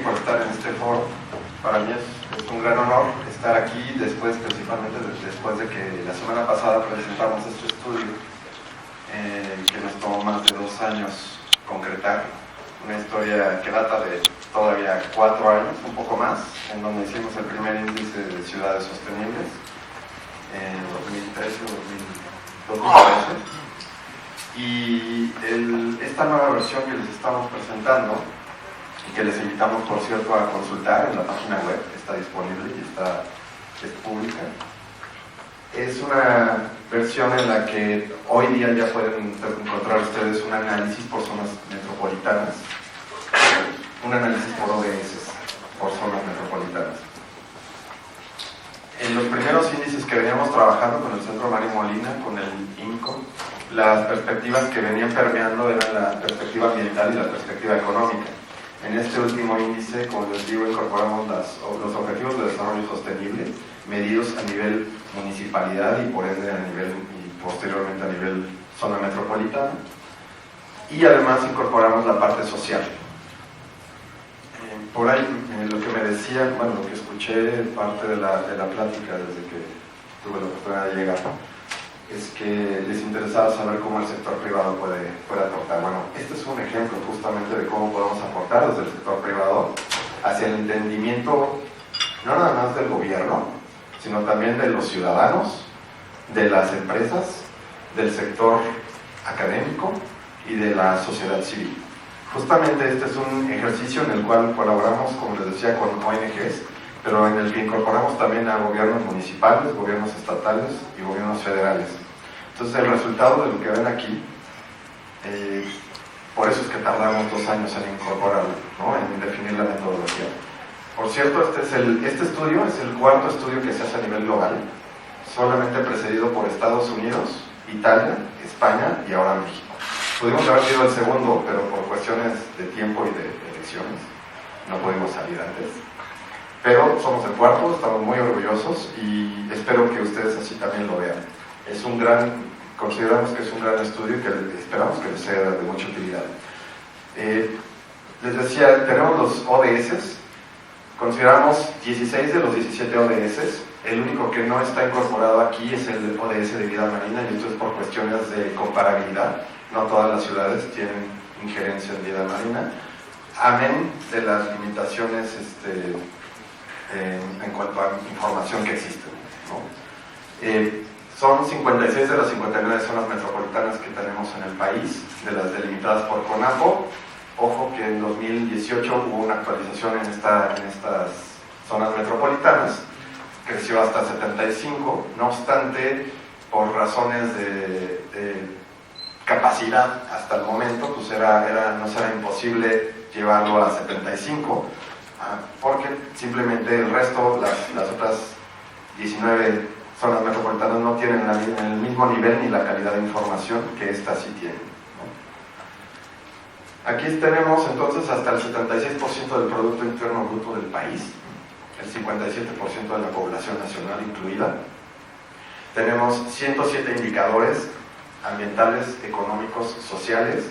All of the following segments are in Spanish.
por estar en este foro. Para mí es un gran honor estar aquí principalmente después de que la semana pasada presentamos este estudio que nos tomó más de 2 años concretar. Una historia que data de todavía 4 años, un poco más, en donde hicimos el primer índice de ciudades sostenibles en 2013 o 2013. Y esta nueva versión que les estamos presentando, y que les invitamos, por cierto, a consultar en la página web, está disponible y es pública, es una versión en la que hoy día ya pueden encontrar ustedes un análisis por zonas metropolitanas, un análisis por ODS, por zonas metropolitanas. En los primeros índices que veníamos trabajando con el Centro Mario Molina, con el INCO, las perspectivas que venían permeando eran la perspectiva ambiental y la perspectiva económica. En este último índice, como les digo, incorporamos los objetivos de desarrollo sostenible medidos a nivel municipalidad y por ende y posteriormente a nivel zona metropolitana, y además incorporamos la parte social. Por ahí lo que me decían, bueno, lo que escuché parte de la plática desde que tuve la oportunidad de llegar, es que les interesaba saber cómo el sector privado puede aportar. Bueno, este es un ejemplo justamente de cómo podemos aportar desde el sector privado hacia el entendimiento no nada más del gobierno, sino también de los ciudadanos, de las empresas, del sector académico y de la sociedad civil. Justamente este es un ejercicio en el cual colaboramos, como les decía, con ONGs, pero en el que incorporamos también a gobiernos municipales, gobiernos estatales y gobiernos federales. Entonces el resultado de lo que ven aquí, por eso es que tardamos 2 años en incorporarlo, ¿no? En definir la metodología. Por cierto, este estudio es el 4.º estudio que se hace a nivel global, solamente precedido por Estados Unidos, Italia, España y ahora México. Pudimos haber sido el segundo, pero por cuestiones de tiempo y de elecciones no pudimos salir antes. Pero somos el 4.º, estamos muy orgullosos y espero que ustedes así también lo vean. Consideramos que es un gran estudio y que esperamos que les sea de mucha utilidad. Les decía, tenemos los ODS, consideramos 16 de los 17 ODS. El único que no está incorporado aquí es el ODS de vida marina, y esto es por cuestiones de comparabilidad. No todas las ciudades tienen injerencia en vida marina, amén de las limitaciones en cuanto a información que existe, ¿no? Son 56 de las 59 zonas metropolitanas que tenemos en el país, de las delimitadas por CONAPO. Ojo que en 2018 hubo una actualización en estas zonas metropolitanas, creció hasta 75, no obstante, por razones de capacidad hasta el momento, pues nos era imposible llevarlo a 75, porque simplemente el resto, las otras 19 zonas metropolitanas no tienen el mismo nivel ni la calidad de información que esta sí tiene, ¿no? Aquí tenemos entonces hasta el 76% del Producto Interno Bruto del país, el 57% de la población nacional incluida. Tenemos 107 indicadores ambientales, económicos, sociales,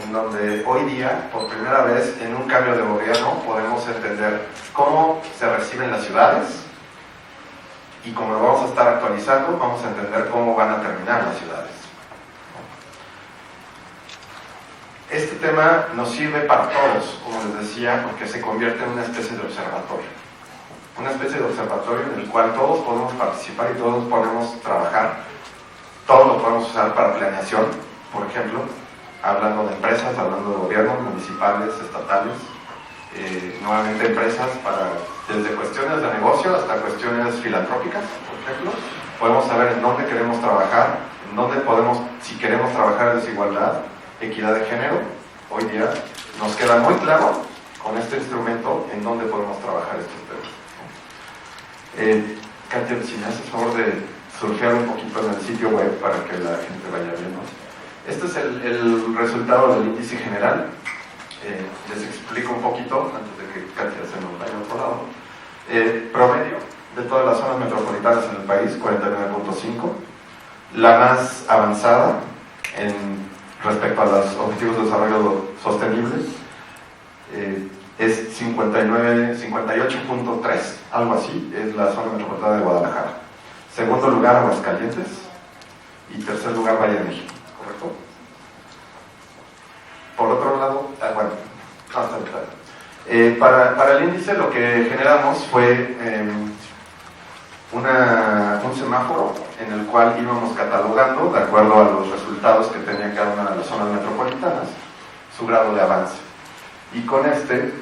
en donde hoy día, por primera vez, en un cambio de gobierno, podemos entender cómo se reciben las ciudades, y como lo vamos a estar actualizando, vamos a entender cómo van a terminar las ciudades. Este tema nos sirve para todos, como les decía, porque se convierte en una especie de observatorio. Una especie de observatorio en el cual todos podemos participar y todos podemos trabajar. Todos lo podemos usar para planeación, por ejemplo, hablando de empresas, hablando de gobiernos municipales, estatales, nuevamente empresas desde cuestiones de negocio hasta cuestiones filantrópicas, por ejemplo. Podemos saber en dónde queremos trabajar, en dónde podemos, si queremos trabajar en desigualdad, equidad de género. Hoy día nos queda muy claro con este instrumento en dónde podemos trabajar estos temas. Katia, si me haces favor de surfear un poquito en el sitio web para que la gente vaya viendo. Este es el resultado del índice general. Les explico un poquito antes de que Katia se nos vaya a otro lado. Promedio de todas las zonas metropolitanas en el país, 49.5. La más avanzada respecto a los objetivos de desarrollo sostenible, es 58.3, algo así, es la zona metropolitana de Guadalajara. Segundo lugar, Aguascalientes. Y tercer lugar, Valle de México, ¿correcto? Por otro lado, bueno, hasta el para el índice lo que generamos fue un semáforo en el cual íbamos catalogando, de acuerdo a los resultados que tenían cada una de las zonas metropolitanas, su grado de avance. Y con este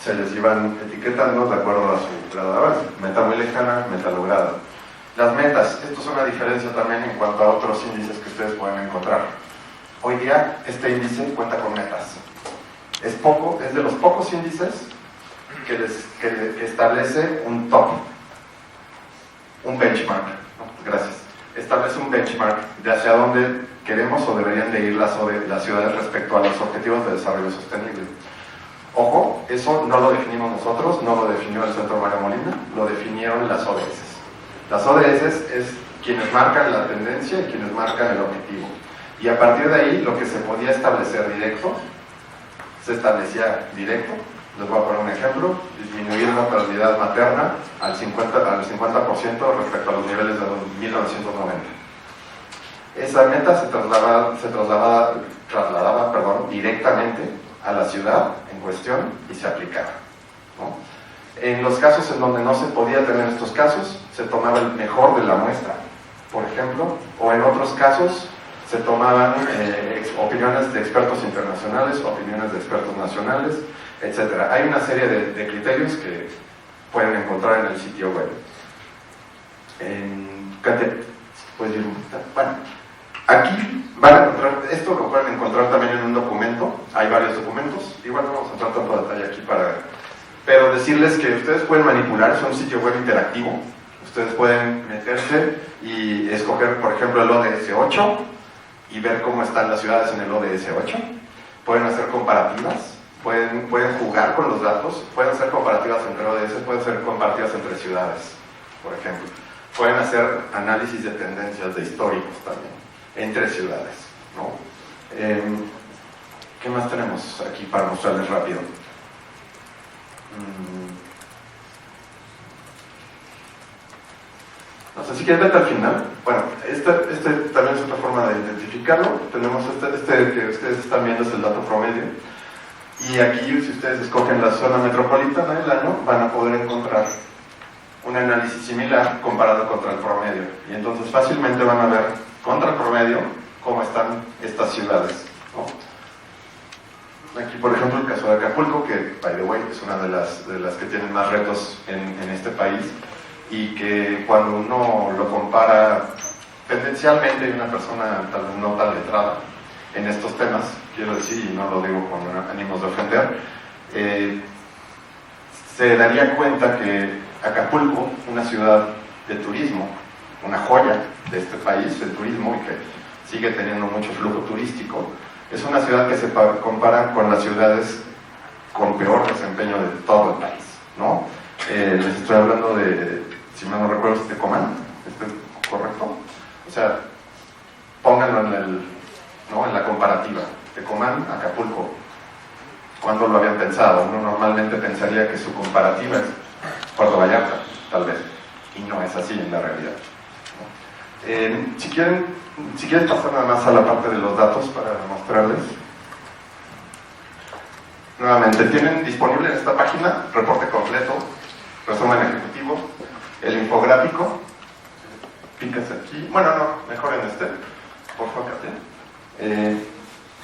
se les iban etiquetando de acuerdo a su grado de avance. Meta muy lejana, meta lograda. Las metas, esto es una diferencia también en cuanto a otros índices que ustedes pueden encontrar. Hoy día este índice cuenta con metas. Es de los pocos índices que establece un top, un benchmark. Gracias. Establece un benchmark de hacia dónde queremos o deberían de ir las ciudades respecto a los objetivos de desarrollo sostenible. Ojo, eso no lo definimos nosotros, no lo definió el Centro Mario Molina, lo definieron las ODS. Las ODS es quienes marcan la tendencia y quienes marcan el objetivo. Y a partir de ahí, lo que se podía establecer directo, se establecía directo. Les voy a poner un ejemplo: disminuir la natalidad materna al 50% respecto a los niveles de 1990. Esa meta se trasladaba directamente a la ciudad en cuestión y se aplicaba, ¿no? En los casos en donde no se podía tener estos casos, se tomaba el mejor de la muestra, por ejemplo, o en otros casos se tomaban opiniones de expertos internacionales, opiniones de expertos nacionales, etc. Hay una serie de criterios que pueden encontrar en el sitio web. Bueno, aquí van a encontrar, esto lo pueden encontrar también en un documento, hay varios documentos, igual no vamos a entrar tanto detalle aquí pero decirles que ustedes pueden manipular, es un sitio web interactivo, ustedes pueden meterse y escoger, por ejemplo, el ODS 8 y ver cómo están las ciudades en el ODS 8, pueden hacer comparativas, pueden jugar con los datos, pueden hacer comparativas entre ODS, pueden ser comparativas entre ciudades, por ejemplo, pueden hacer análisis de tendencias de históricos también, entre ciudades, ¿no? ¿Qué más tenemos aquí para mostrarles rápido? No sé si quieren ver al final. Bueno, este también es otra forma de identificarlo. Tenemos este que ustedes están viendo, es el dato promedio. Y aquí, si ustedes escogen la zona metropolitana del año, van a poder encontrar un análisis similar comparado contra el promedio. Y entonces fácilmente van a ver contra el promedio cómo están estas ciudades, ¿no? Aquí, por ejemplo, el caso de Acapulco, que, by the way, es una de las que tienen más retos en este país, y que cuando uno lo compara tendencialmente, y una persona tal vez no tan letrada en estos temas, quiero decir, y no lo digo con ánimos de ofender, se daría cuenta que Acapulco, una ciudad de turismo, una joya de este país, el turismo, y que sigue teniendo mucho flujo turístico, es una ciudad que se compara con las ciudades con peor desempeño de todo el país, ¿no? Les estoy hablando de, si mal no recuerdo, es Tecomán, ¿es correcto? O sea, pónganlo en la comparativa. Tecomán, Acapulco, ¿cuándo lo habían pensado? Uno normalmente pensaría que su comparativa es Puerto Vallarta, tal vez, y no es así en la realidad, ¿no? Si quieren pasar nada más a la parte de los datos para mostrarles. Nuevamente, tienen disponible en esta página reporte completo, resumen ejecutivo, el infográfico. Píquense aquí. Bueno, no, mejor en por favor,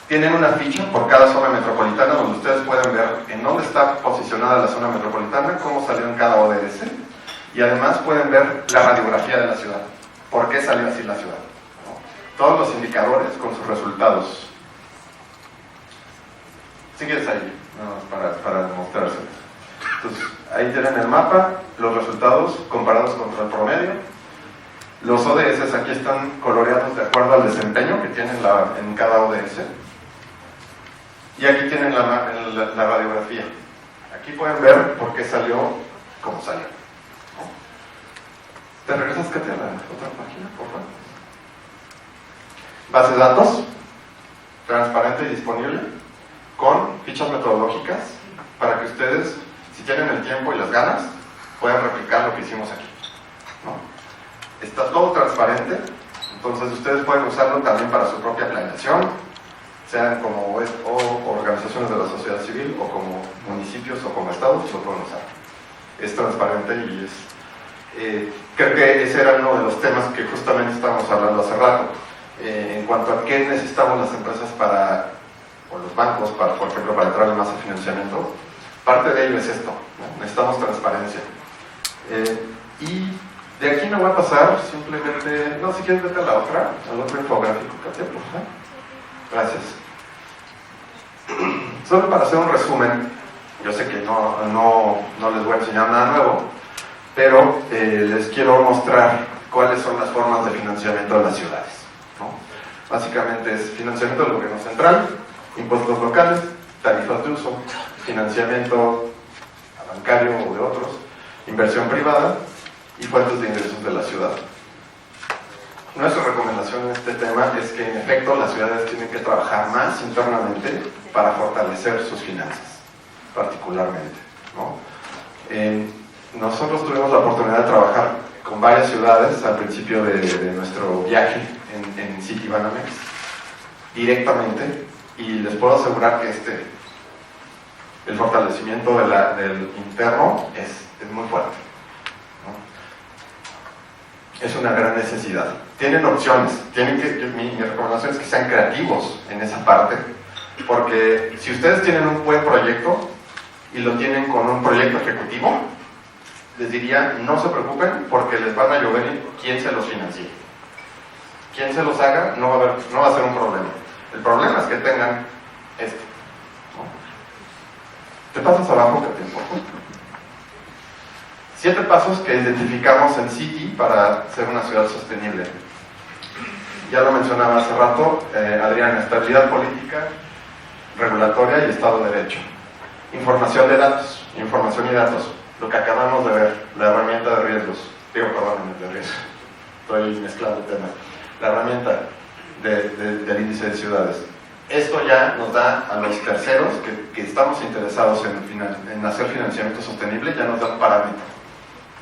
tienen una ficha por cada zona metropolitana donde ustedes pueden ver en dónde está posicionada la zona metropolitana, cómo salió en cada ODS, y además pueden ver la radiografía de la ciudad, por qué salió así la ciudad, ¿no? Todos los indicadores con sus resultados. Sigues ahí, para mostrarse. Entonces, ahí tienen el mapa, los resultados comparados contra el promedio. Los ODS aquí están coloreados de acuerdo al desempeño que tienen en cada ODS. Y aquí tienen la radiografía. Aquí pueden ver por qué salió como salió, ¿no? ¿Te regresas, Katia, a la otra página, por favor? Base de datos, transparente y disponible, con fichas metodológicas para que ustedes, si tienen el tiempo y las ganas, puedan replicar lo que hicimos aquí, ¿no? Está todo transparente, entonces ustedes pueden usarlo también para su propia planeación, sean como organizaciones de la sociedad civil, o como municipios, o como estados, lo pueden usar. Es transparente y creo que ese era uno de los temas que justamente estábamos hablando hace rato, en cuanto a qué necesitamos las empresas o los bancos, por ejemplo, para entrar en más financiamiento. Parte de ello es esto, ¿no? Necesitamos transparencia. Y de aquí no va a pasar, simplemente, no, si quieres vete a la otra, al otro infográfico, Katia, por favor. Gracias. Solo para hacer un resumen, yo sé que no les voy a enseñar nada nuevo, pero les quiero mostrar cuáles son las formas de financiamiento de las ciudades, ¿no? Básicamente es financiamiento del gobierno central, impuestos locales, tarifas de uso, financiamiento bancario o de otros, inversión privada y fuentes de ingresos de la ciudad. Nuestra recomendación en este tema es que en efecto las ciudades tienen que trabajar más internamente para fortalecer sus finanzas, particularmente, ¿no? Nosotros tuvimos la oportunidad de trabajar con varias ciudades al principio de nuestro viaje en Citibanamex directamente, y les puedo asegurar que el fortalecimiento del interno es muy fuerte, ¿no? Es una gran necesidad. Tienen opciones, mi recomendación es que sean creativos en esa parte, porque si ustedes tienen un buen proyecto y lo tienen con un proyecto ejecutivo, les diría, no se preocupen porque les van a llover quién se los financie. Quien se los haga no va a ser un problema. El problema es que tengan esto, ¿no? ¿Te pasas abajo, que te importa? 7 pasos que identificamos en City para ser una ciudad sostenible. Ya lo mencionaba hace rato, Adrián: estabilidad política, regulatoria y Estado de Derecho. Información de datos, información y datos. Lo que acabamos de ver, la herramienta de riesgos. De riesgos. Estoy mezclando temas. La herramienta del índice de ciudades. Esto ya nos da a los terceros que estamos interesados en hacer financiamiento sostenible, ya nos da un parámetro,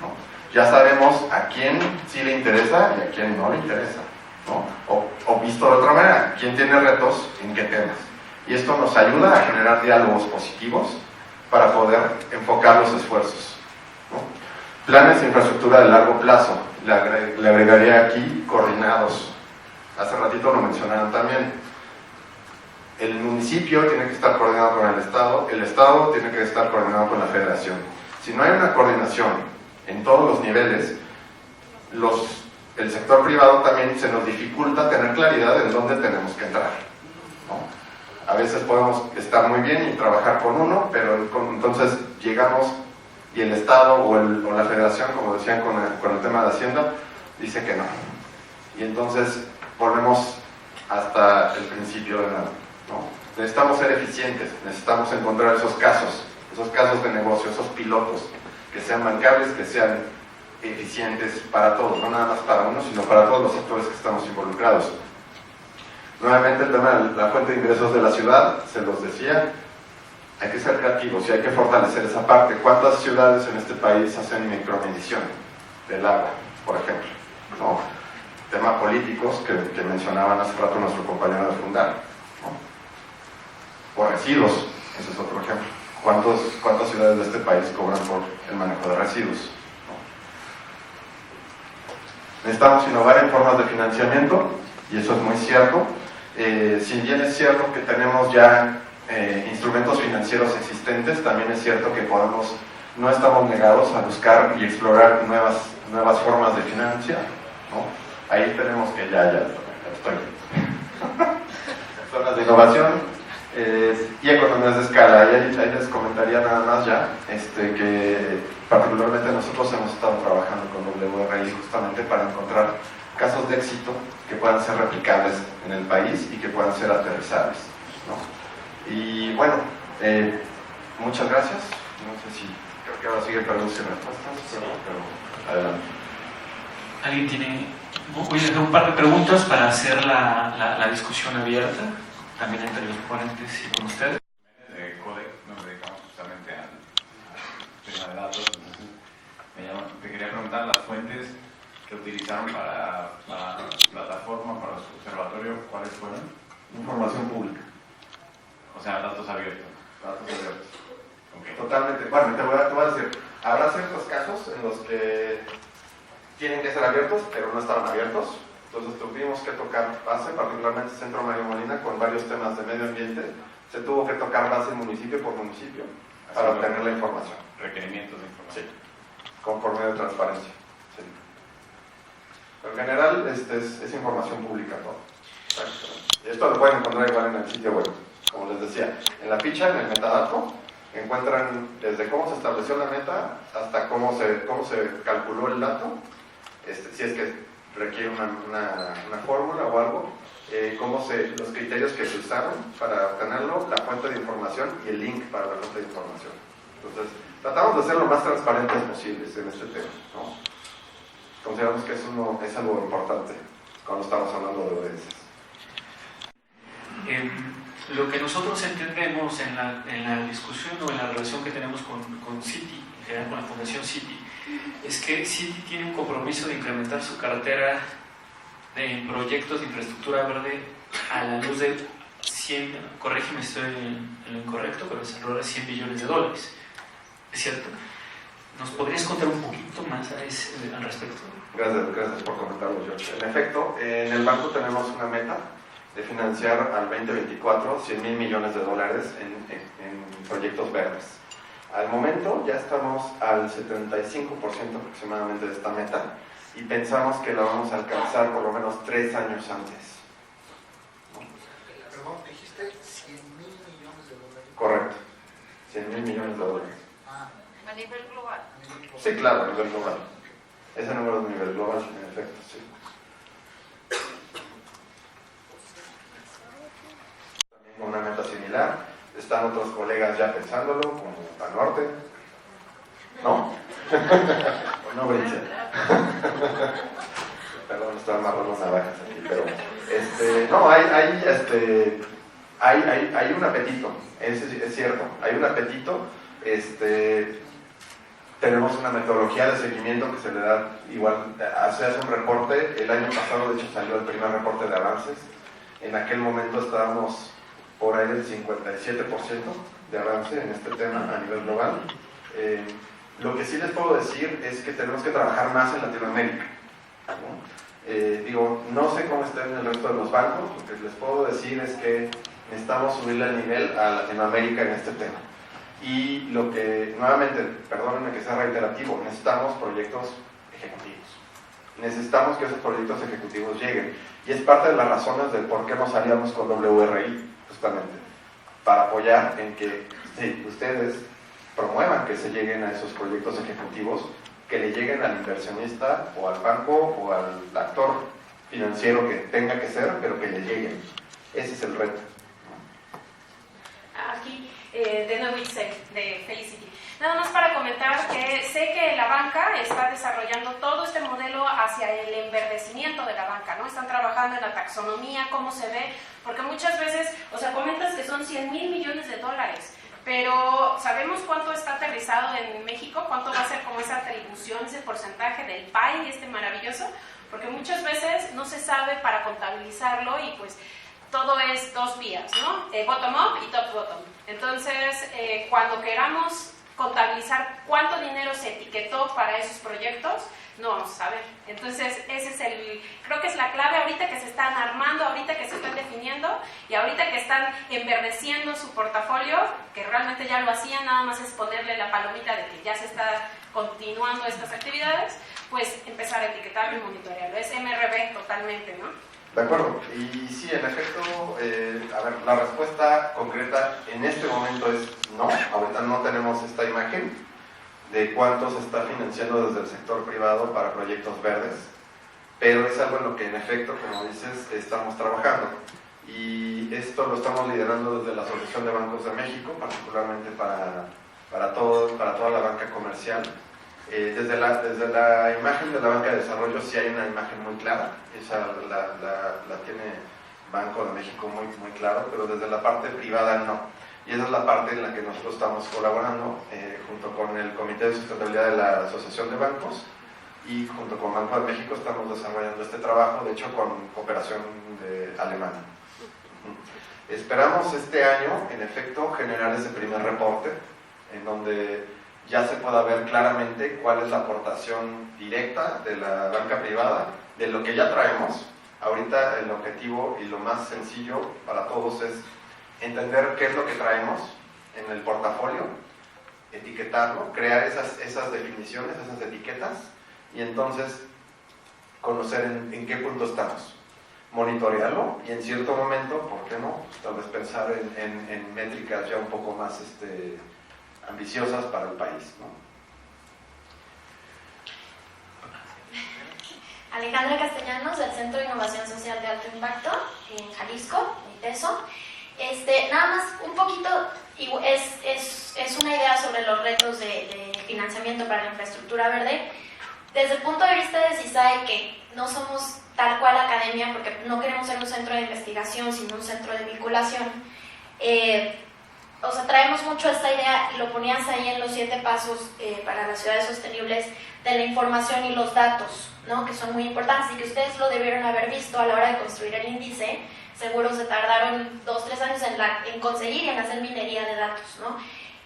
¿no? Ya sabemos a quién sí le interesa y a quién no le interesa, ¿no? O visto de otra manera, quién tiene retos en qué temas. Y esto nos ayuda a generar diálogos positivos para poder enfocar los esfuerzos, ¿no? Planes de infraestructura de largo plazo, le agregaría aquí coordinados. Hace ratito lo mencionaron también. El municipio tiene que estar coordinado con el Estado tiene que estar coordinado con la Federación. Si no hay una coordinación en todos los niveles, el sector privado también se nos dificulta tener claridad en dónde tenemos que entrar, ¿no? A veces podemos estar muy bien y trabajar con uno, pero entonces llegamos y el Estado o la Federación, como decían con el tema de Hacienda, dice que no. Y entonces volvemos hasta el principio de nuevo, ¿no? Necesitamos ser eficientes, necesitamos encontrar esos casos de negocio, esos pilotos, que sean bancables, que sean eficientes para todos, no nada más para uno, sino para todos los sectores que estamos involucrados. Nuevamente el tema de la fuente de ingresos de la ciudad, se los decía, hay que ser creativos y hay que fortalecer esa parte. ¿Cuántas ciudades en este país hacen micromedición del agua, por ejemplo, ¿no? Temas políticos que mencionaban hace rato nuestro compañero de Fundar, ¿no? O residuos, ese es otro ejemplo. ¿Cuántas ciudades de este país cobran por el manejo de residuos, ¿no? Necesitamos innovar en formas de financiamiento, y eso es muy cierto. Si bien es cierto que tenemos ya instrumentos financieros existentes, también es cierto que no estamos negados a buscar y explorar nuevas formas de financiar, ¿no? Ahí tenemos que ya estoy. Zonas de innovación y economías de escala. Y ahí les comentaría nada más ya que particularmente nosotros hemos estado trabajando con WRI justamente para encontrar casos de éxito que puedan ser replicables en el país y que puedan ser aterrizables, ¿no? Y bueno, muchas gracias. No sé si creo que ahora sigue preguntas y respuestas, pero adelante. ¿Alguien tiene? Voy a dejar un par de preguntas para hacer la discusión abierta, también entre los ponentes y con ustedes. De CODEC nos dedicamos justamente de datos. Entonces, te quería preguntar las fuentes que utilizaron para la plataforma, para su observatorio, ¿cuáles fueron? Información pública. O sea, datos abiertos. Datos abiertos. Okay. Totalmente. Bueno, te voy a decir, habrá ciertos casos en los que tienen que ser abiertos, pero no estaban abiertos. Entonces tuvimos que tocar base, particularmente Centro Mario Molina, con varios temas de medio ambiente. Se tuvo que tocar base municipio por municipio para obtener la información. Requerimientos de información. Sí, por medio de transparencia. Sí. Pero en general es información pública todo. Y esto lo pueden encontrar igual en el sitio web. Como les decía, en la ficha, en el metadato, encuentran desde cómo se estableció la meta hasta cómo se calculó el dato, si es que requiere una fórmula o algo, los criterios que se usaron para obtenerlo, la fuente de información y el link para la fuente de información. Entonces, tratamos de ser lo más transparentes posibles en este tema, ¿no? Consideramos que es algo importante cuando estamos hablando de ODS. Lo que nosotros entendemos en la discusión o en la relación que tenemos con Citi, en general con la Fundación Citi, es que Citi tiene un compromiso de incrementar su cartera de proyectos de infraestructura verde a la luz de 100, corrígeme si estoy en lo incorrecto, pero es alrededor de $100 billones. ¿Es cierto? ¿Nos podrías contar un poquito más al respecto? Gracias por comentarlo, George. En efecto, en el banco tenemos una meta de financiar al 2024 $100,000 millones en proyectos verdes. Al momento ya estamos al 75% aproximadamente de esta meta y pensamos que la vamos a alcanzar por lo menos 3 años antes. Perdón, dijiste $100,000 millones. Correcto, $100,000 millones. A nivel global. Sí, claro, a nivel global. Ese número es a nivel global, en efecto, sí. También una meta similar. Están otros colegas ya pensándolo, como Banorte. ¿No? No, Bricia. Perdón, estaba amarrando navajas aquí, pero no, hay un apetito, es cierto, hay un apetito. Tenemos una metodología de seguimiento que se le da igual, se hace un reporte. El año pasado de hecho salió el primer reporte de avances. En aquel momento estábamos por ahí del 57% de avance en este tema a nivel global. Lo que sí les puedo decir es que tenemos que trabajar más en Latinoamérica, ¿no? No sé cómo está en el resto de los bancos. Lo que les puedo decir es que necesitamos subirle el nivel a Latinoamérica en este tema. Y lo que, nuevamente, perdónenme que sea reiterativo, necesitamos proyectos ejecutivos. Necesitamos que esos proyectos ejecutivos lleguen. Y es parte de las razones del por qué nos aliamos con WRI, justamente, para apoyar en que sí, ustedes promuevan que se lleguen a esos proyectos ejecutivos, que le lleguen al inversionista o al banco o al actor financiero que tenga que ser, pero que le lleguen. Ese es el reto. Aquí, de nuevo Itzel, de Felicity. Nada más para comentar que sé que la banca está desarrollando todo este modelo hacia el enverdecimiento de la banca, ¿no? Están trabajando en la taxonomía, cómo se ve, porque muchas veces, o sea, comentas que son $100,000 millones, pero ¿sabemos cuánto está aterrizado en México? ¿Cuánto va a ser como esa atribución, ese porcentaje del pie maravilloso? Porque muchas veces no se sabe para contabilizarlo y pues todo es dos vías, ¿no? Bottom up y top bottom. Entonces, cuando queramos contabilizar cuánto dinero se etiquetó para esos proyectos, no vamos a saber. Entonces, creo que es la clave ahorita que se están armando, ahorita que se están definiendo y ahorita que están enverdeciendo su portafolio, que realmente ya lo hacían, nada más es ponerle la palomita de que ya se está continuando estas actividades, pues empezar a etiquetarlo y monitorearlo. Es MRB totalmente, ¿no? De acuerdo, y sí, en efecto, la respuesta concreta en este momento es no. Ahorita no tenemos esta imagen de cuánto se está financiando desde el sector privado para proyectos verdes, pero es algo en lo que en efecto, como dices, estamos trabajando, y esto lo estamos liderando desde la Asociación de Bancos de México, particularmente para toda la banca comercial. Desde la imagen de la banca de desarrollo sí hay una imagen muy clara, esa la tiene Banco de México muy claro, pero desde la parte privada no. Y esa es la parte en la que nosotros estamos colaborando junto con el Comité de Sustentabilidad de la Asociación de Bancos y junto con Banco de México estamos desarrollando este trabajo, de hecho con cooperación de Alemania. Esperamos este año, en efecto, generar ese primer reporte en donde ya se pueda ver claramente cuál es la aportación directa de la banca privada, de lo que ya traemos. Ahorita el objetivo y lo más sencillo para todos es entender qué es lo que traemos en el portafolio, etiquetarlo, crear esas definiciones, esas etiquetas, y entonces conocer en qué punto estamos, monitorearlo y en cierto momento, ¿por qué no? Tal vez pensar en métricas ya un poco más ambiciosas para el país, ¿no? Alejandra Castellanos, del Centro de Innovación Social de Alto Impacto en Jalisco, ITESO. Nada más un poquito, es una idea sobre los retos de financiamiento para la infraestructura verde. Desde el punto de vista de CISAE, que no somos tal cual academia, porque no queremos ser un centro de investigación, sino un centro de vinculación, traemos mucho esta idea, y lo ponías ahí en los 7 pasos para las ciudades sostenibles, de la información y los datos, ¿no? Que son muy importantes y que ustedes lo debieron haber visto a la hora de construir el índice. Seguro se tardaron 2-3 años en conseguir y en hacer minería de datos, ¿no?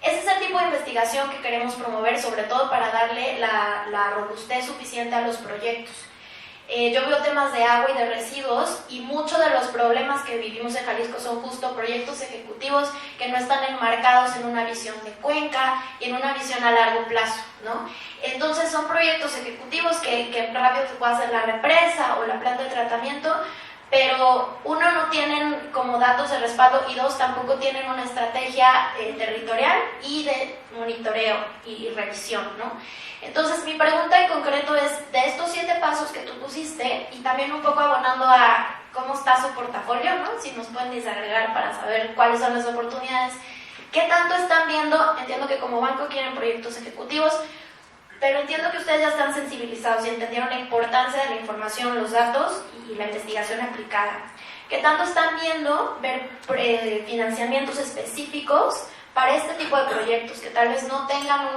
Ese es el tipo de investigación que queremos promover, sobre todo para darle la robustez suficiente a los proyectos. Yo veo temas de agua y de residuos, y muchos de los problemas que vivimos en Jalisco son justo proyectos ejecutivos que no están enmarcados en una visión de cuenca y en una visión a largo plazo, ¿no? Entonces son proyectos ejecutivos que rápido se puede hacer la represa o la planta de tratamiento, pero uno, no tienen como datos de respaldo, y 2, tampoco tienen una estrategia territorial y de monitoreo y revisión, ¿no? Entonces mi pregunta en concreto es, de estos 7 pasos que tú pusiste, y también un poco abonando a cómo está su portafolio, ¿no? Si nos pueden desagregar para saber cuáles son las oportunidades, ¿qué tanto están viendo? Entiendo que como banco quieren proyectos ejecutivos, pero entiendo que ustedes ya están sensibilizados y entendieron la importancia de la información, los datos y la investigación aplicada. ¿Qué tanto están viendo ver financiamientos específicos para este tipo de proyectos que tal vez no tengan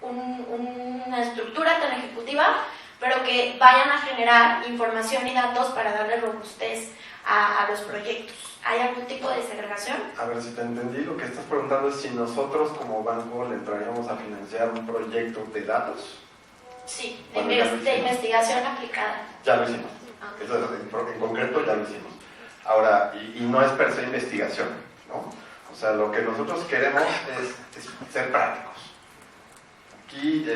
una estructura tan ejecutiva, pero que vayan a generar información y datos para darle robustez a los proyectos? ¿Hay algún tipo de segregación? A ver si te entendí, lo que estás preguntando es si nosotros como banco le entraríamos a financiar un proyecto de datos. Sí, de investigación aplicada. Ya lo hicimos. Okay. Eso en concreto ya lo hicimos. Ahora, y no es per se investigación, ¿no? O sea, lo que nosotros queremos es ser prácticos. Aquí,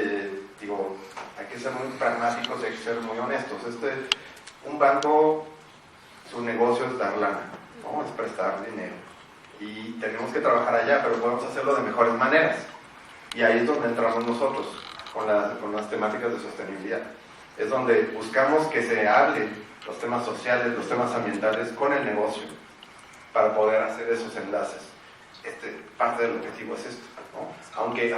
hay que ser muy pragmáticos y hay que ser muy honestos. Un banco, su negocio es dar lana, ¿no? Es prestar dinero. Y tenemos que trabajar allá, pero podemos hacerlo de mejores maneras. Y ahí es donde entramos nosotros, con las temáticas de sostenibilidad. Es donde buscamos que se hablen los temas sociales, los temas ambientales con el negocio, para poder hacer esos enlaces. Parte del objetivo es esto, ¿no? Aunque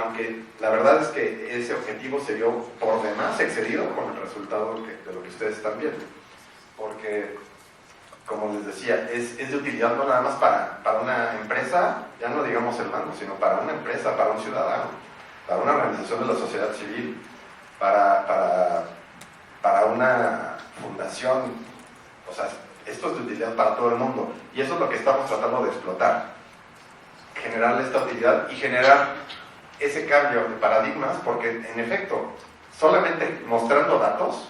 la verdad es que ese objetivo se vio por demás excedido con el resultado de lo que ustedes están viendo. Porque, como les decía, es de utilidad no nada más para una empresa, ya no digamos el banco, sino para una empresa, para un ciudadano, para una organización de la sociedad civil, para una fundación. O sea, esto es de utilidad para todo el mundo, y eso es lo que estamos tratando de explotar, generar esta utilidad y generar ese cambio de paradigmas, porque en efecto, solamente mostrando datos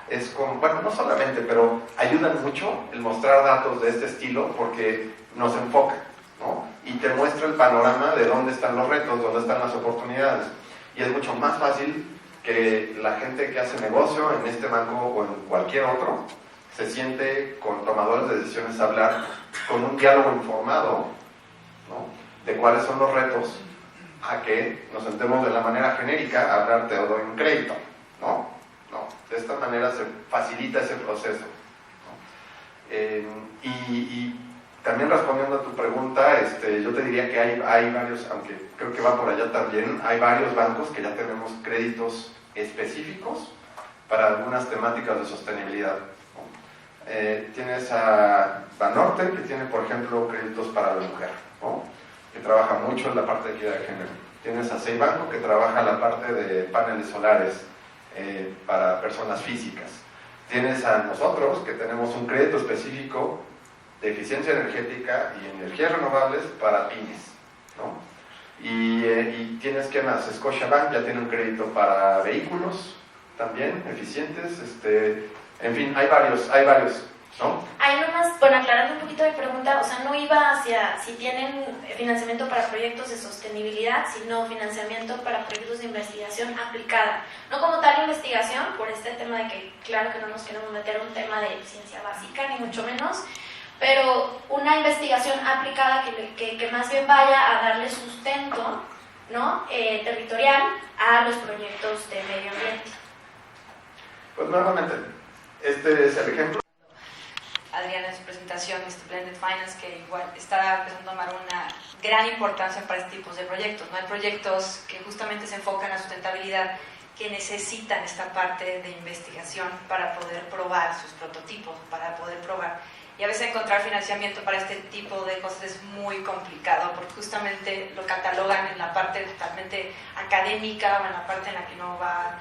es como, bueno, no solamente, pero ayudan mucho el mostrar datos de este estilo, porque nos enfoca, ¿no? Y te muestra el panorama de dónde están los retos, dónde están las oportunidades, y es mucho más fácil que la gente que hace negocio en este banco o en cualquier otro se siente con tomadores de decisiones a hablar con un diálogo informado, ¿no? De cuáles son los retos, a que nos sentemos de la manera genérica a hablar, te doy un crédito, ¿no? De esta manera se facilita ese proceso, ¿no? Y también respondiendo a tu pregunta, yo te diría que hay varios, aunque creo que va por allá también, hay varios bancos que ya tenemos créditos específicos para algunas temáticas de sostenibilidad, ¿no? Tienes a Banorte, que tiene, por ejemplo, créditos para la mujer, ¿no? que trabaja mucho en la parte de equidad de género. Tienes a Ceibanco, que trabaja la parte de paneles solares para personas físicas. Tienes a nosotros, que tenemos un crédito específico de eficiencia energética y energías renovables para pymes, ¿no? Y tienes, ¿qué más? Scotiabank ya tiene un crédito para vehículos también eficientes, en fin, hay varios, ¿no? Ahí nomás, bueno, aclarando un poquito mi pregunta, o sea, no iba hacia si tienen financiamiento para proyectos de sostenibilidad, sino financiamiento para proyectos de investigación aplicada. No como tal investigación, por este tema de que, claro que no nos queremos meter un tema de ciencia básica, ni mucho menos, pero una investigación aplicada que más bien vaya a darle sustento, ¿no? Territorial a los proyectos de medio ambiente. Pues nuevamente, este es el ejemplo. Adriana en su presentación, Blended Finance, que igual está empezando a tomar una gran importancia para este tipo de proyectos, ¿no? Hay proyectos que justamente se enfocan a sustentabilidad, que necesitan esta parte de investigación para poder probar sus prototipos, para poder probar. Y a veces encontrar financiamiento para este tipo de cosas es muy complicado, porque justamente lo catalogan en la parte totalmente académica o en la parte en la que no va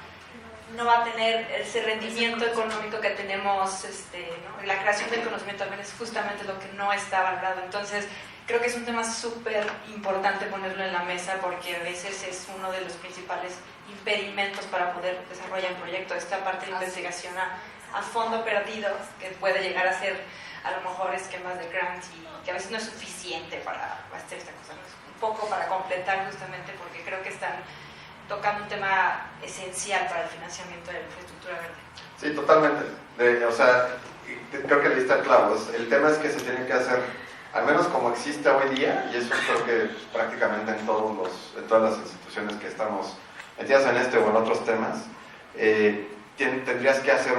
a tener ese rendimiento económico que tenemos, ¿no? La creación del conocimiento también es justamente lo que no está valorado. Entonces, creo que es un tema súper importante ponerlo en la mesa, porque a veces es uno de los principales impedimentos para poder desarrollar un proyecto, esta parte de investigación a fondo perdido, que puede llegar a ser a lo mejor esquemas de grants y que a veces no es suficiente para hacer esta cosa, ¿no? Es un poco para completar justamente, porque creo que están tocando un tema esencial para el financiamiento de la infraestructura verde. Sí, totalmente. O sea, creo que le diste el clavo. El tema es que se tiene que hacer, al menos como existe hoy día, y eso creo que prácticamente en todas las instituciones que estamos metidas en este o en otros temas, tendrías que hacer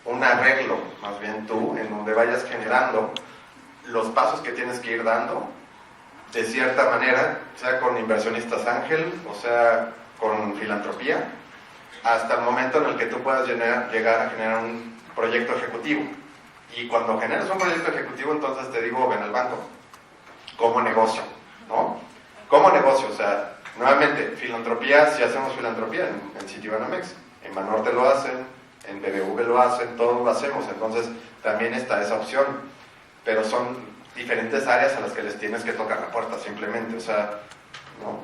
un arreglo, más bien tú, en donde vayas generando los pasos que tienes que ir dando, de cierta manera, sea con inversionistas ángel, o sea con filantropía, hasta el momento en el que tú puedas llegar a generar un proyecto ejecutivo. Y cuando generes un proyecto ejecutivo, entonces te digo, ven al banco, como negocio, ¿no? Como negocio, o sea, nuevamente, filantropía, si hacemos filantropía en Citibanamex, en Banorte lo hacen, en BBV lo hacen, todos lo hacemos, entonces también está esa opción, pero son diferentes áreas a las que les tienes que tocar la puerta simplemente, o sea, ¿no?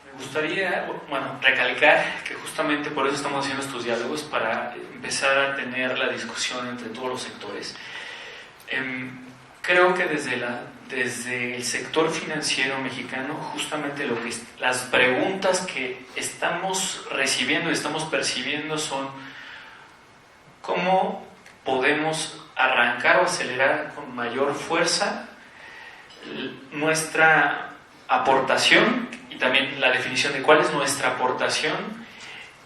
Me gustaría, bueno, recalcar que justamente por eso estamos haciendo estos diálogos, para empezar a tener la discusión entre todos los sectores. Creo que desde el sector financiero mexicano, justamente las preguntas que estamos recibiendo y estamos percibiendo son: ¿cómo podemos arrancar o acelerar con mayor fuerza nuestra aportación, y también la definición de cuál es nuestra aportación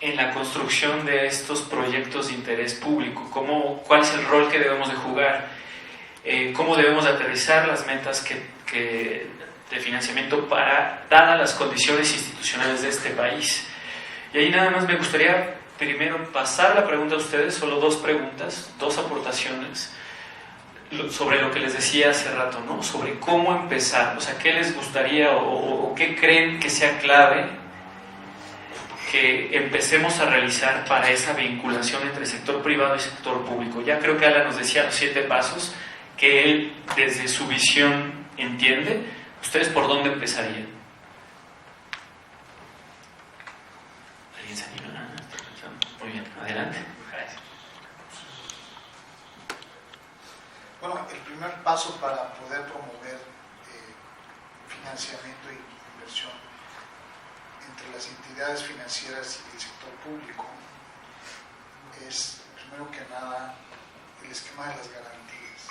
en la construcción de estos proyectos de interés público? ¿Cuál es el rol que debemos de jugar? ¿Cómo debemos de aterrizar las metas de financiamiento dadas las condiciones institucionales de este país? Y ahí nada más me gustaría primero pasar la pregunta a ustedes, solo 2 preguntas, 2 aportaciones sobre lo que les decía hace rato, ¿no? Sobre cómo empezar, o sea, qué les gustaría o qué creen que sea clave que empecemos a realizar para esa vinculación entre sector privado y sector público. Ya creo que Alan nos decía los 7 pasos que él desde su visión entiende. ¿Ustedes por dónde empezarían? ¿Alguien se anima? Muy bien, adelante. Gracias. Bueno, el primer paso para poder promover financiamiento e inversión entre las entidades financieras y el sector público es, primero que nada, el esquema de las garantías.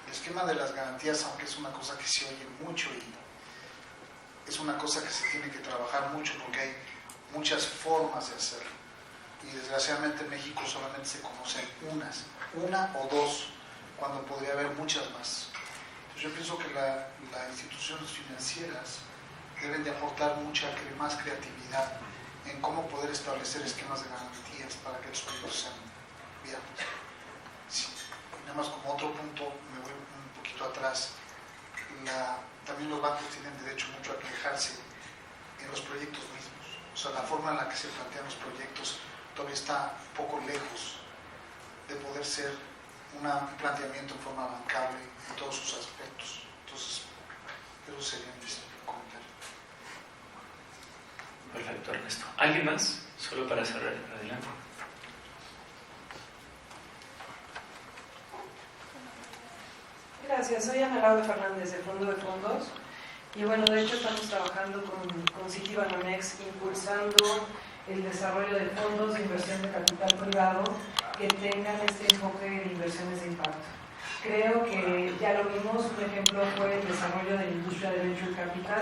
El esquema de las garantías, aunque es una cosa que se oye mucho y es una cosa que se tiene que trabajar mucho porque hay muchas formas de hacerlo, y desgraciadamente en México solamente se conocen una o 2, cuando podría haber muchas más. Entonces yo pienso que las instituciones financieras deben de aportar mucha más creatividad en cómo poder establecer esquemas de garantías para que los proyectos sean viables. Sí. Nada más como otro punto, me voy un poquito atrás, también los bancos tienen derecho mucho a quejarse en los proyectos mismos. O sea, la forma en la que se plantean los proyectos todavía está un poco lejos de poder ser un planteamiento en forma bancable en todos sus aspectos. Entonces, eso sería mis comentarios. Perfecto, Ernesto. ¿Alguien más? Solo para cerrar, adelante. Gracias, soy Ana Laura Fernández, del Fondo de Fondos. Y bueno, de hecho estamos trabajando con Citibanamex impulsando el desarrollo de fondos de inversión de capital privado que tengan este enfoque de inversiones de impacto. Creo que ya lo vimos, un ejemplo fue el desarrollo de la industria de Venture Capital.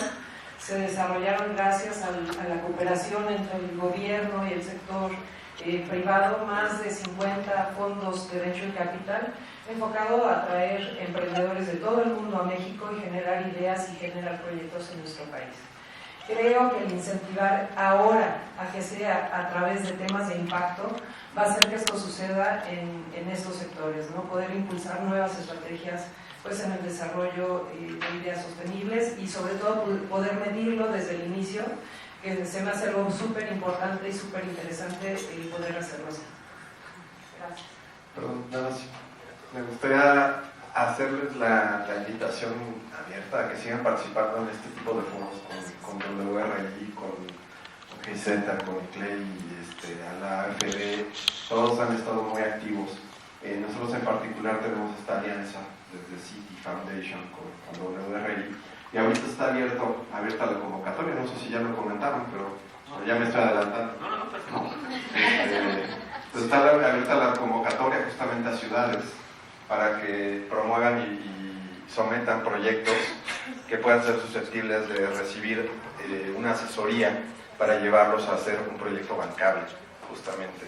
Se desarrollaron gracias a la cooperación entre el gobierno y el sector privado, más de 50 fondos de Venture Capital, enfocado a atraer emprendedores de todo el mundo a México y generar ideas y generar proyectos en nuestro país. Creo que el incentivar ahora a que sea a través de temas de impacto va a hacer que esto suceda en estos sectores, ¿no? Poder impulsar nuevas estrategias pues, en el desarrollo de ideas sostenibles y sobre todo poder medirlo desde el inicio, que se me hace algo súper importante y súper interesante poder hacerlo así. Gracias. Perdón, nada más. Me gustaría hacerles la invitación abierta a que sigan participando en este tipo de foros con WRI, con GIZ, con ICLEI, a la AFD. Todos han estado muy activos. Nosotros en particular tenemos esta alianza desde Citi Foundation con WRI y ahorita está abierta la convocatoria. No sé si ya lo comentaron, pero ya me estoy adelantando. No, perfecto. Pues está abierta la convocatoria justamente a ciudades para que promuevan y sometan proyectos que puedan ser susceptibles de recibir una asesoría para llevarlos a hacer un proyecto bancable, justamente.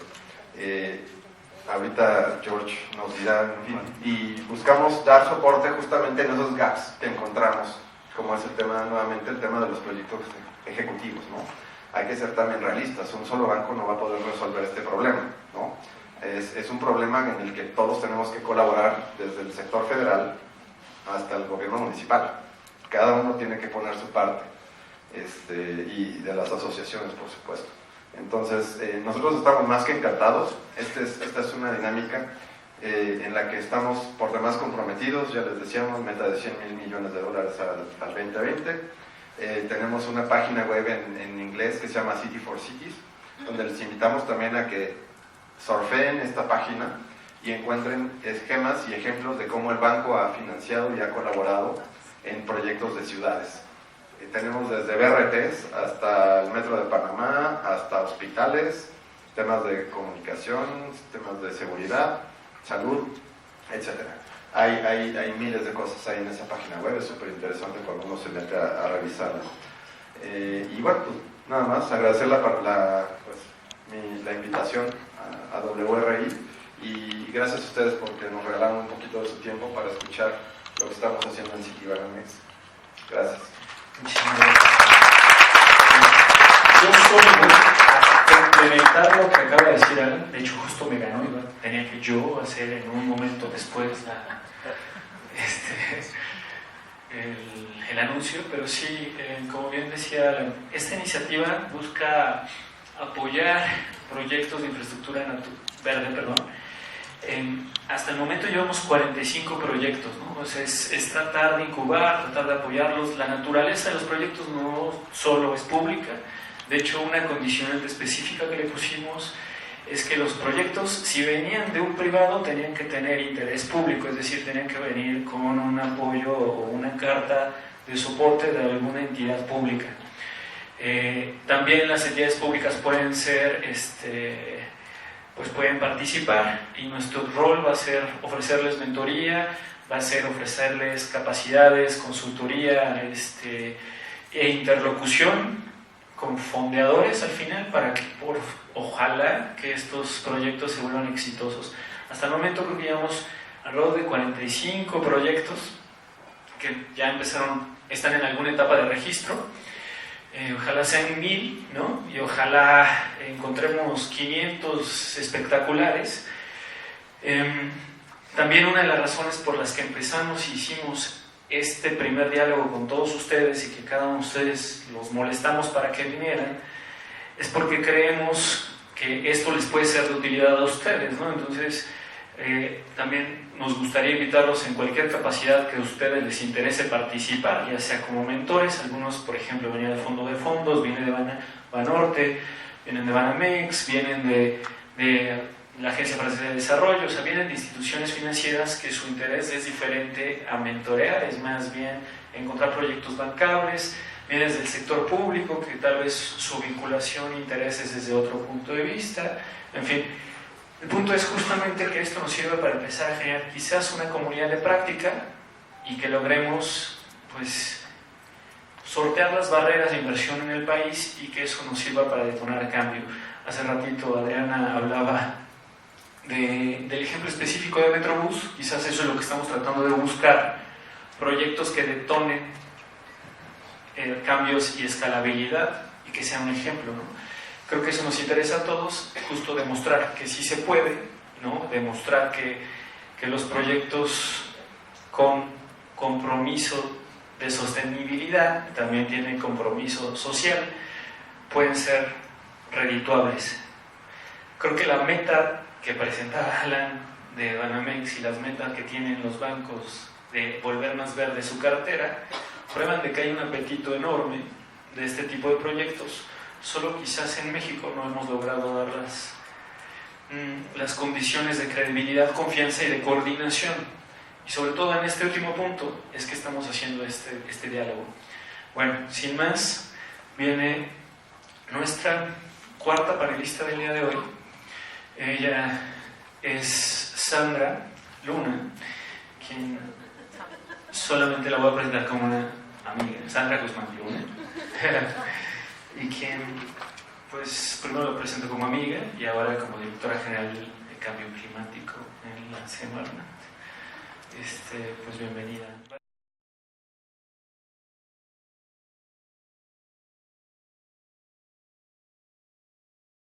Ahorita George nos dirá, en fin, y buscamos dar soporte justamente en esos gaps que encontramos, como es el tema de los proyectos ejecutivos, ¿no? Hay que ser también realistas, un solo banco no va a poder resolver este problema, ¿no? Es un problema en el que todos tenemos que colaborar, desde el sector federal hasta el gobierno municipal. Cada uno tiene que poner su parte, y de las asociaciones, por supuesto. Entonces, nosotros estamos más que encantados. Esta es una dinámica en la que estamos por demás comprometidos. Ya les decíamos, meta de $100,000 millones al 2020. Tenemos una página web en inglés que se llama City for Cities, donde les invitamos también a que surfeen esta página y encuentren esquemas y ejemplos de cómo el banco ha financiado y ha colaborado en proyectos de ciudades. Tenemos desde BRTs hasta el Metro de Panamá, hasta hospitales, temas de comunicación, temas de seguridad, salud, etc. Hay miles de cosas ahí en esa página web, es súper interesante cuando uno se mete a revisarla. Y bueno, pues nada más, agradecer la invitación a WRI y gracias a ustedes porque nos regalaron un poquito de su tiempo para escuchar lo que estamos haciendo en Citibanamex. Gracias. Muchísimas gracias. Yo solo a complementar lo que acaba de decir Alan, de hecho justo me ganó, tenía que yo hacer en un momento después el anuncio, pero sí, como bien decía Alan, esta iniciativa busca apoyar proyectos de infraestructura verde, hasta el momento llevamos 45 proyectos, ¿no? O sea, es tratar de incubar, tratar de apoyarlos. La naturaleza de los proyectos no solo es pública, de hecho una condicionante específica que le pusimos es que los proyectos, si venían de un privado, tenían que tener interés público, es decir, tenían que venir con un apoyo o una carta de soporte de alguna entidad pública. También las entidades públicas pueden ser, pues pueden participar y nuestro rol va a ser ofrecerles mentoría, va a ser ofrecerles capacidades, consultoría e interlocución con fondeadores al final para que ojalá que estos proyectos se vuelvan exitosos. Hasta el momento creo que llevamos alrededor de 45 proyectos que ya están en alguna etapa de registro. Ojalá sean 1000, ¿no? Y ojalá encontremos 500 espectaculares. También una de las razones por las que empezamos y hicimos este primer diálogo con todos ustedes y que cada uno de ustedes los molestamos para que vinieran, es porque creemos que esto les puede ser de utilidad a ustedes, ¿no? Entonces, también nos gustaría invitarlos en cualquier capacidad que a ustedes les interese participar, ya sea como mentores. Algunos, por ejemplo, venían del Fondo de Fondos, vienen de Banorte, vienen de Banamex, vienen de la Agencia Francesa de Desarrollo, o sea, vienen de instituciones financieras que su interés es diferente a mentorear, es más bien encontrar proyectos bancables. Vienes del sector público, que tal vez su vinculación e intereses desde otro punto de vista. En fin, el punto es justamente que esto nos sirva para empezar a generar quizás una comunidad de práctica y que logremos, pues, sortear las barreras de inversión en el país y que eso nos sirva para detonar cambio. Hace ratito Adriana hablaba del ejemplo específico de Metrobús. Quizás eso es lo que estamos tratando de buscar, proyectos que detonen cambios y escalabilidad y que sea un ejemplo, ¿no? Creo que eso nos interesa a todos, justo demostrar que sí se puede, ¿no? Demostrar que los proyectos con compromiso de sostenibilidad, también tienen compromiso social, pueden ser redituables. Creo que la meta que presentaba Alan de Banamex y las metas que tienen los bancos de volver más verde su cartera prueban de que hay un apetito enorme de este tipo de proyectos. Solo quizás en México no hemos logrado dar las condiciones de credibilidad, confianza y de coordinación. Y sobre todo en este último punto es que estamos haciendo este diálogo. Bueno, sin más, viene nuestra cuarta panelista del día de hoy. Ella es Sandra Luna, quien solamente la voy a presentar como una amiga, Sandra Guzmán Luna, y quien, pues, primero la presento como amiga y ahora como directora general de Cambio Climático en la Semarnat. Pues bienvenida.